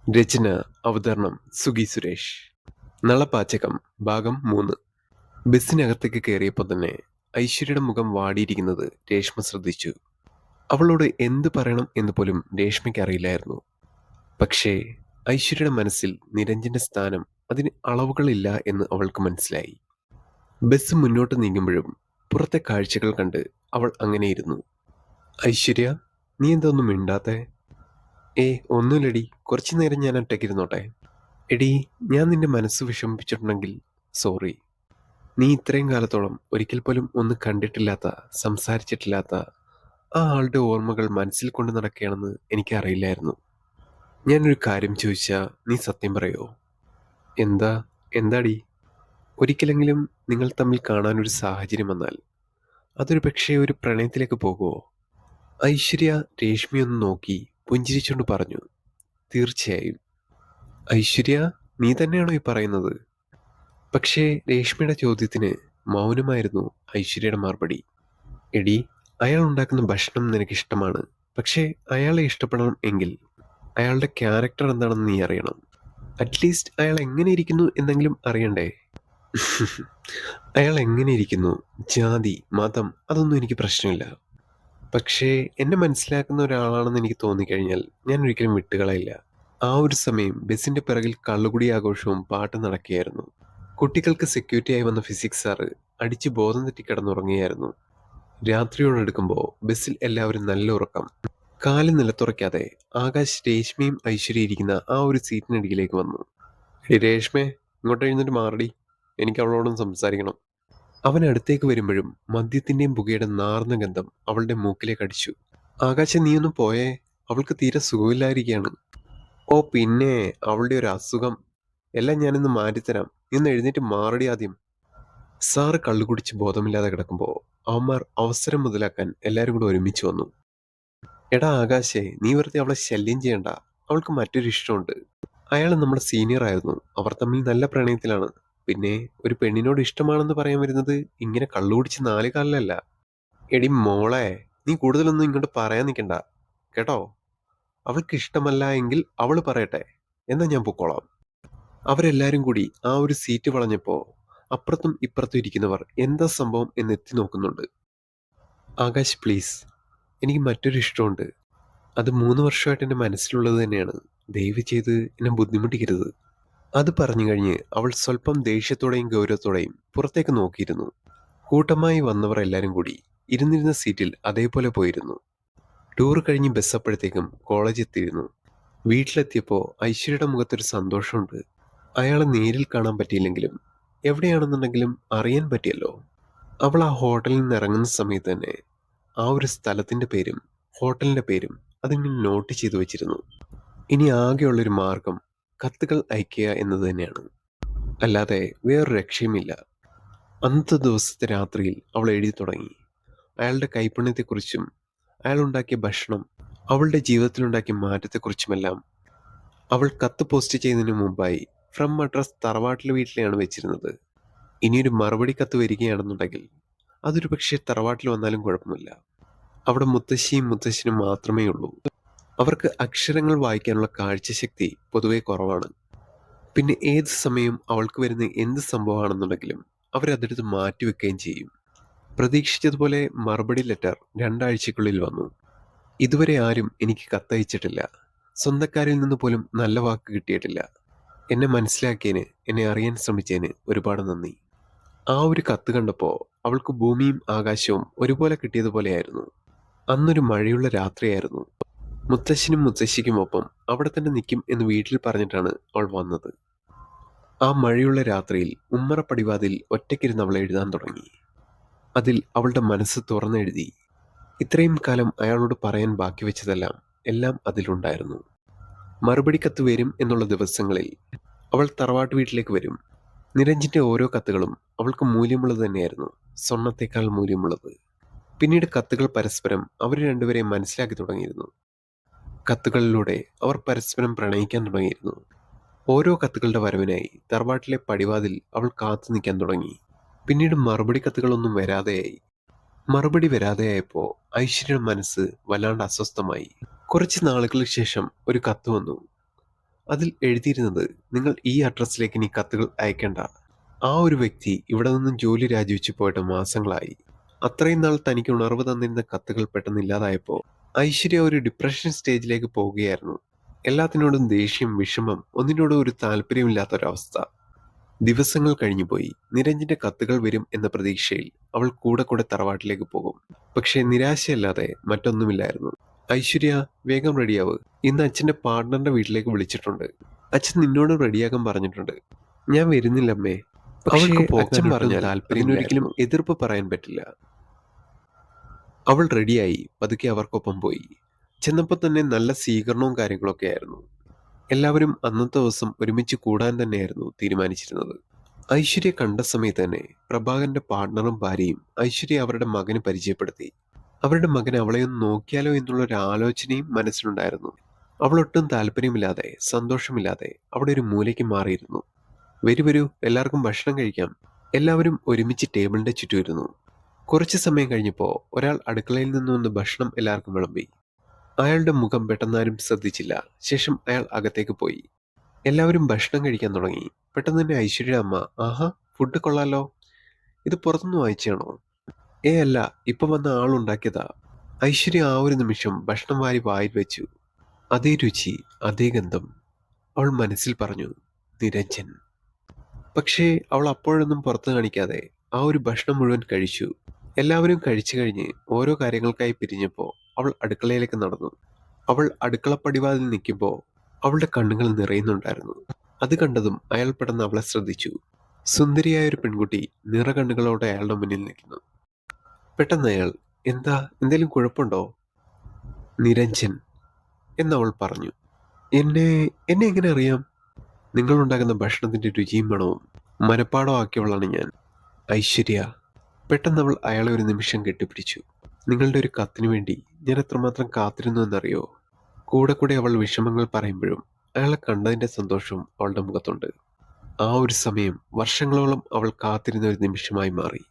രചന അവതരണം സുഗി സുരേഷ്. നളപാചകം ഭാഗം 3. ബസ്സിനകത്തേക്ക് കയറിയപ്പോൾ തന്നെ ഐശ്വര്യയുടെ മുഖം വാടിയിരിക്കുന്നത് രേഷ്മ ശ്രദ്ധിച്ചു. അവളോട് എന്ത് പറയണം എന്ന് പോലും രേഷ്മയ്ക്ക് അറിയില്ലായിരുന്നു. പക്ഷേ ഐശ്വര്യയുടെ മനസ്സിൽ നിരഞ്ജന്റെ സ്ഥാനം, അതിന് അളവുകളില്ല എന്ന് അവൾക്ക് മനസ്സിലായി. ബസ് മുന്നോട്ട് നീങ്ങുമ്പോഴും പുറത്തെ കാഴ്ചകൾ കണ്ട് അവൾ അങ്ങനെയിരുന്നു. ഐശ്വര്യ, നീ എന്താ ഒന്നും മിണ്ടാത്തെ? ഒന്നുമില്ലടി, കുറച്ചു നേരം ഞാൻ ഒറ്റയ്ക്കിരുന്നോട്ടെ. എടീ, ഞാൻ നിന്റെ മനസ്സ് വിഷമിപ്പിച്ചിട്ടുണ്ടെങ്കിൽ സോറി. നീ ഇത്രയും കാലത്തോളം ഒരിക്കൽ പോലും ഒന്ന് കണ്ടിട്ടില്ലാത്ത, സംസാരിച്ചിട്ടില്ലാത്ത ആ ആളുടെ ഓർമ്മകൾ മനസ്സിൽ കൊണ്ട് നടക്കുകയാണെന്ന് എനിക്കറിയില്ലായിരുന്നു. ഞാനൊരു കാര്യം ചോദിച്ചാ നീ സത്യം പറയോ? എന്താ? എന്താടി? ഒരിക്കലെങ്കിലും നിങ്ങൾ തമ്മിൽ കാണാനൊരു സാഹചര്യം വന്നാൽ അതൊരു പക്ഷേ ഒരു പ്രണയത്തിലേക്ക് പോകുമോ? ഐശ്വര്യ രേഷ്മയൊന്ന് നോക്കി പുഞ്ചിരിച്ചുകൊണ്ട് പറഞ്ഞു. തീർച്ചയായും. ഐശ്വര്യ, നീ തന്നെയാണോ ഈ പറയുന്നത്? പക്ഷേ രേഷ്മയുടെ ചോദ്യത്തിന് മൗനമായിരുന്നു ഐശ്വര്യയുടെ മറുപടി. എടി, അയാൾ ഉണ്ടാക്കുന്ന ഭക്ഷണം നിനക്കിഷ്ടമാണ്. പക്ഷേ അയാളെ ഇഷ്ടപ്പെടണം എങ്കിൽ അയാളുടെ ക്യാരക്ടർ എന്താണെന്ന് നീ അറിയണം. അറ്റ്ലീസ്റ്റ് അയാൾ എങ്ങനെ ഇരിക്കുന്നു എന്നെങ്കിലും അറിയണ്ടേ? അയാൾ എങ്ങനെ ഇരിക്കുന്നു, ജാതി, മതം, അതൊന്നും എനിക്ക് പ്രശ്നമില്ല. പക്ഷേ എന്നെ മനസ്സിലാക്കുന്ന ഒരാളാണെന്ന് എനിക്ക് തോന്നിക്കഴിഞ്ഞാൽ ഞാൻ ഒരിക്കലും വിട്ടുകളയില്ല. ആ ഒരു സമയം ബസിന്റെ പിറകിൽ കള്ളുകുടി ആഘോഷവും പാട്ട് നടക്കുകയായിരുന്നു. കുട്ടികൾക്ക് സെക്യൂരിറ്റിയായി വന്ന ഫിസിക്സ് സാറ് അടിച്ച് ബോധം തെറ്റി കിടന്നുറങ്ങിയായിരുന്നു. രാത്രിയോടടുക്കുമ്പോൾ ബസ്സിൽ എല്ലാവരും നല്ല ഉറക്കം. കാല് നിലത്തുറയ്ക്കാതെ ആകാശ് രേഷ്മയും ഐശ്വര്യ ഇരിക്കുന്ന ആ ഒരു സീറ്റിനടിയിലേക്ക് വന്നു. എടി രേഷ്മേ, ഇങ്ങോട്ട് എഴുന്നേറ്റ് മാറടി, എനിക്ക് അവളോടൊന്ന് സംസാരിക്കണം. അവൻ അടുത്തേക്ക് വരുമ്പോഴും മദ്യത്തിന്റെയും പുകയുടെ നാർന്ന ഗന്ധം അവളുടെ മൂക്കിലേക്ക് അടിച്ചു. ആകാശം, നീയൊന്ന് പോയേ, അവൾക്ക് തീരെ സുഖമില്ലായിരിക്കുകയാണ്. ഓ പിന്നെ, അവളുടെ ഒരു അസുഖം. എല്ലാം ഞാനിന്ന് മാറ്റിത്തരാം, നീ ഒന്ന് എഴുന്നേറ്റ് മാറടി ആദ്യം. സാറ് കള്ളുകുടിച്ച് ബോധമില്ലാതെ കിടക്കുമ്പോൾ അവന്മാർ അവസരം മുതലാക്കാൻ എല്ലാവരും കൂടെ ഒരുമിച്ച് വന്നു. എടാ ആകാശേ, നീ വെറുതെ അവളെ ശല്യം ചെയ്യണ്ട. അവൾക്ക് മറ്റൊരു ഇഷ്ടമുണ്ട്. അയാൾ നമ്മുടെ സീനിയർ ആയിരുന്നു. അവർ തമ്മിൽ നല്ല പ്രണയത്തിലാണ്. പിന്നെ ഒരു പെണ്ണിനോട് ഇഷ്ടമാണെന്ന് പറയാൻ വരുന്നത് ഇങ്ങനെ കള്ളുകുടിച്ച് 4 കാലിലല്ല. എടി മോളെ, നീ കൂടുതലൊന്നും ഇങ്ങോട്ട് പറയാൻ നിൽക്കണ്ട കേട്ടോ. അവൾക്ക് ഇഷ്ടമല്ല എങ്കിൽ അവള് പറയട്ടെ, എന്നാ ഞാൻ പൊക്കോളാം. അവരെല്ലാരും കൂടി ആ ഒരു സീറ്റ് വളഞ്ഞപ്പോ അപ്പുറത്തും ഇപ്പുറത്തും ഇരിക്കുന്നവർ എന്താ സംഭവം എന്ന് എത്തി നോക്കുന്നുണ്ട്. ആകാശ് പ്ലീസ്, എനിക്ക് മറ്റൊരു ഇഷ്ടമുണ്ട്. അത് 3 വർഷമായിട്ട് എൻ്റെ മനസ്സിലുള്ളത് തന്നെയാണ്. ദയവ് ചെയ്ത് എന്നെ ബുദ്ധിമുട്ടിക്കരുത്. അത് പറഞ്ഞു കഴിഞ്ഞ് അവൾ സ്വല്പം ദേഷ്യത്തോടെയും ഗൗരവത്തോടെയും പുറത്തേക്ക് നോക്കിയിരുന്നു. കൂട്ടമായി വന്നവർ എല്ലാരും കൂടി ഇരുന്നിരുന്ന സീറ്റിൽ അതേപോലെ പോയിരുന്നു. ടൂർ കഴിഞ്ഞ് ബസ് അപ്പോഴത്തേക്കും കോളേജ് എത്തിയിരുന്നു. വീട്ടിലെത്തിയപ്പോൾ ഐശ്വര്യയുടെ മുഖത്തൊരു സന്തോഷമുണ്ട്. അയാളെ നേരിൽ കാണാൻ പറ്റിയില്ലെങ്കിലും എവിടെയാണെന്നുണ്ടെങ്കിലും അറിയാൻ പറ്റിയല്ലോ. അവൾ ആ ഹോട്ടലിൽ നിന്ന് ഇറങ്ങുന്ന സമയത്ത് തന്നെ ആ ഒരു സ്ഥലത്തിന്റെ പേരും ഹോട്ടലിന്റെ പേരും അതിങ്ങനെ നോട്ട് ചെയ്തു വെച്ചിരുന്നു. ഇനി ആകെയുള്ളൊരു മാർഗം കത്തുകൾ അയക്കുക എന്നത് തന്നെയാണ്. അല്ലാതെ വേറൊരു രക്ഷയുമില്ല. അന്നത്തെ ദിവസത്തെ രാത്രിയിൽ അവൾ എഴുതി തുടങ്ങി. അയാളുടെ കൈപ്പുണ്യത്തെക്കുറിച്ചും അയാൾ ഉണ്ടാക്കിയ ഭക്ഷണം, അവളുടെ ജീവിതത്തിലുണ്ടാക്കിയ മാറ്റത്തെക്കുറിച്ചുമെല്ലാം. അവൾ കത്ത് പോസ്റ്റ് ചെയ്യുന്നതിന് മുമ്പായി ഫ്രം അഡ്രസ് തറവാട്ടിലെ വീട്ടിലെയാണ് വെച്ചിരുന്നത്. ഇനിയൊരു മറുപടി കത്ത് വരികയാണെന്നുണ്ടെങ്കിൽ അതൊരു പക്ഷേ തറവാട്ടിൽ വന്നാലും കുഴപ്പമില്ല. അവിടെ മുത്തശ്ശിയും മുത്തശ്ശനും മാത്രമേ ഉള്ളൂ. അവർക്ക് അക്ഷരങ്ങൾ വായിക്കാനുള്ള കാഴ്ചശക്തി പൊതുവെ കുറവാണ്. പിന്നെ ഏത് സമയം അവൾക്ക് വരുന്ന എന്ത് സംഭവമാണെന്നുണ്ടെങ്കിലും അവരതെടുത്ത് മാറ്റിവെക്കുകയും ചെയ്യും. പ്രതീക്ഷിച്ചതുപോലെ മറുപടി ലെറ്റർ 2 ആഴ്ചക്കുള്ളിൽ വന്നു. ഇതുവരെ ആരും എനിക്ക് കത്തയച്ചിട്ടില്ല. സ്വന്തക്കാരിൽ നിന്ന് പോലും നല്ല വാക്ക് കിട്ടിയിട്ടില്ല. എന്നെ മനസ്സിലാക്കിയതിന്, എന്നെ അറിയാൻ ശ്രമിച്ചതിന് ഒരുപാട് നന്ദി. ആ ഒരു കത്ത് കണ്ടപ്പോൾ അവൾക്ക് ഭൂമിയും ആകാശവും ഒരുപോലെ കിട്ടിയതുപോലെയായിരുന്നു. അന്നൊരു മഴയുള്ള രാത്രിയായിരുന്നു. മുത്തശ്ശനും മുത്തശ്ശിക്കുമൊപ്പം അവിടെ തന്നെ നിൽക്കും എന്ന് വീട്ടിൽ പറഞ്ഞിട്ടാണ് അവൾ വന്നത്. ആ മഴയുള്ള രാത്രിയിൽ ഉമ്മറപ്പടിവാതിൽ ഒറ്റയ്ക്കിരുന്ന് അവൾ എഴുതാൻ തുടങ്ങി. അതിൽ അവളുടെ മനസ്സ് തുറന്നെഴുതി. ഇത്രയും കാലം അയാളോട് പറയാൻ ബാക്കി വെച്ചതെല്ലാം എല്ലാം അതിലുണ്ടായിരുന്നു. മറുപടി കത്ത് വരും എന്നുള്ള ദിവസങ്ങളിൽ അവൾ തറവാട്ട് വീട്ടിലേക്ക് വരും. നിരഞ്ജിന്റെ ഓരോ കത്തുകളും അവൾക്ക് മൂല്യമുള്ളത് തന്നെയായിരുന്നു, സ്വർണത്തേക്കാൾ മൂല്യമുള്ളത്. പിന്നീട് കത്തുകൾ പരസ്പരം അവർ രണ്ടുപേരെയും മനസ്സിലാക്കി തുടങ്ങിയിരുന്നു. കത്തുകളിലൂടെ അവർ പരസ്പരം പ്രണയിക്കാൻ തുടങ്ങിയിരുന്നു. ഓരോ കത്തുകളുടെ വരവിനായി തറവാട്ടിലെ പടിവാതിൽ അവൾ കാത്തു നിൽക്കാൻ തുടങ്ങി. പിന്നീട് മറുപടി കത്തുകളൊന്നും വരാതെയായി. മറുപടി വരാതെയായപ്പോൾ ഐശ്വര്യയുടെ മനസ്സ് വല്ലാണ്ട് അസ്വസ്ഥമായി. കുറച്ച് നാളുകൾക്ക് ശേഷം ഒരു കത്ത് വന്നു. അതിൽ എഴുതിയിരുന്നത്, നിങ്ങൾ ഈ അഡ്രസ്സിലേക്ക് ഇനി കത്തുകൾ അയക്കേണ്ട. ആ ഒരു വ്യക്തി ഇവിടെ നിന്നും ജോലി രാജിവെച്ച് പോയിട്ട് മാസങ്ങളായി. അത്രയും നാൾ തനിക്ക് ഉണർവ് തന്നിരുന്ന കത്തുകൾ പെട്ടെന്ന് ഇല്ലാതായപ്പോൾ ഐശ്വര്യ ഒരു ഡിപ്രഷൻ സ്റ്റേജിലേക്ക് പോവുകയായിരുന്നു. എല്ലാത്തിനോടും ദേഷ്യം, വിഷമം, ഒന്നിനോടും ഒരു താല്പര്യമില്ലാത്തൊരവസ്ഥ. ദിവസങ്ങൾ കഴിഞ്ഞുപോയി. നിരഞ്ജന്റെ കത്തുകൾ വരും എന്ന പ്രതീക്ഷയിൽ അവൾ കൂടെ കൂടെ തറവാട്ടിലേക്ക് പോകും. പക്ഷേ നിരാശയല്ലാതെ മറ്റൊന്നുമില്ലായിരുന്നു. ഐശ്വര്യ, വേഗം റെഡിയാവ്. ഇന്ന് അച്ഛന്റെ പാർട്ട്ണറിന്റെ വീട്ടിലേക്ക് വിളിച്ചിട്ടുണ്ട്. അച്ഛൻ നിന്നോട് റെഡിയാക്കാൻ പറഞ്ഞിട്ടുണ്ട്. ഞാൻ വരുന്നില്ലമ്മേ. അവൾക്ക് അച്ഛൻ പറഞ്ഞാൽ അതിനൊരിക്കലും എതിർപ്പ് പറയാൻ പറ്റില്ല. അവൾ റെഡിയായി പതുക്കെ അവർക്കൊപ്പം പോയി. ചെന്നപ്പോൾ തന്നെ നല്ല സ്വീകരണവും കാര്യങ്ങളൊക്കെ ആയിരുന്നു. എല്ലാവരും അന്നത്തെ ദിവസം ഒരുമിച്ച് കൂടാൻ തന്നെയായിരുന്നു തീരുമാനിച്ചിരുന്നത്. ഐശ്വര്യ കണ്ട സമയത്ത് തന്നെ പ്രഭാകരന്റെ പാർട്ട്ണറും ഭാര്യയും ഐശ്വര്യ അവരുടെ മകന് പരിചയപ്പെടുത്തി. അവരുടെ മകൻ അവളെയൊന്ന് നോക്കിയാലോ എന്നുള്ളൊരു ആലോചനയും മനസ്സിലുണ്ടായിരുന്നു. അവളൊട്ടും താല്പര്യമില്ലാതെ, സന്തോഷമില്ലാതെ അവിടെ ഒരു മൂലയ്ക്ക് മാറിയിരുന്നു. വരൂ വരൂ, എല്ലാവർക്കും ഭക്ഷണം കഴിക്കാം. എല്ലാവരും ഒരുമിച്ച് ടേബിളിന്റെ ചുറ്റും ഇരുന്നു. കുറച്ച് സമയം കഴിഞ്ഞപ്പോൾ ഒരാൾ അടുക്കളയിൽ നിന്ന് വന്ന് ഭക്ഷണം എല്ലാവർക്കും വിളമ്പി. അയാളുടെ മുഖം പെട്ടെന്നാരും ശ്രദ്ധിച്ചില്ല. ശേഷം അയാൾ അകത്തേക്ക് പോയി. എല്ലാവരും ഭക്ഷണം കഴിക്കാൻ തുടങ്ങി. പെട്ടെന്ന് തന്നെ ഐശ്വര്യയുടെ അമ്മ, ആഹാ, ഫുഡ് കൊള്ളാലോ. ഇത് പുറത്തുനിന്ന് വാങ്ങിച്ചാണോ? അല്ല, ഇപ്പൊ വന്ന ആളുണ്ടാക്കിയതാ. ഐശ്വര്യ ആ ഒരു നിമിഷം ഭക്ഷണം വാരി വായിൽ വെച്ചു. അതേ രുചി, അതേ ഗന്ധം. അവൾ മനസ്സിൽ പറഞ്ഞു, നിരഞ്ജൻ. പക്ഷേ അവൾ അപ്പോഴൊന്നും പുറത്ത് കാണിക്കാതെ ആ ഒരു ഭക്ഷണം മുഴുവൻ കഴിച്ചു. എല്ലാവരും കഴിച്ചു കഴിഞ്ഞ് ഓരോ കാര്യങ്ങൾക്കായി പിരിഞ്ഞപ്പോൾ അവൾ അടുക്കളയിലേക്ക് നടന്നു. അവൾ അടുക്കളപ്പടിവാതിൽ നിൽക്കുമ്പോൾ അവളുടെ കണ്ണുകൾ നിറയുന്നുണ്ടായിരുന്നു. അത് കണ്ടതും അയാൾ പെട്ടെന്ന് അവളെ ശ്രദ്ധിച്ചു. സുന്ദരിയായ ഒരു പെൺകുട്ടി നിറകണ്ണുകളോടെ അയാളുടെ മുന്നിൽ നിൽക്കുന്നു. പെട്ടെന്ന് അയാൾ, എന്തേലും കുഴപ്പമുണ്ടോ? നിരഞ്ജൻ എന്നവൾ പറഞ്ഞു. എന്നെ എന്നെ എങ്ങനെ അറിയാം? നിങ്ങളുണ്ടാക്കുന്ന ഭക്ഷണത്തിന്റെ രുചിയും മണവും മനപ്പാടമാക്കിയവളാണ് ഞാൻ, ഐശ്വര്യ. പെട്ടെന്ന് അവൾ അയാളെ ഒരു നിമിഷം കെട്ടിപ്പിടിച്ചു. നിങ്ങളുടെ ഒരു കത്തിനു വേണ്ടി ഞാൻ എത്രമാത്രം കാത്തിരുന്നു എന്നറിയോ? കൂടെ കൂടെ അവൾ വിഷമങ്ങൾ പറയുമ്പോഴും അയാളെ കണ്ടതിന്റെ സന്തോഷവും അവളുടെ മുഖത്തുണ്ട്. ആ ഒരു സമയം വർഷങ്ങളോളം അവൾ കാത്തിരുന്ന ഒരു നിമിഷമായി മാറി.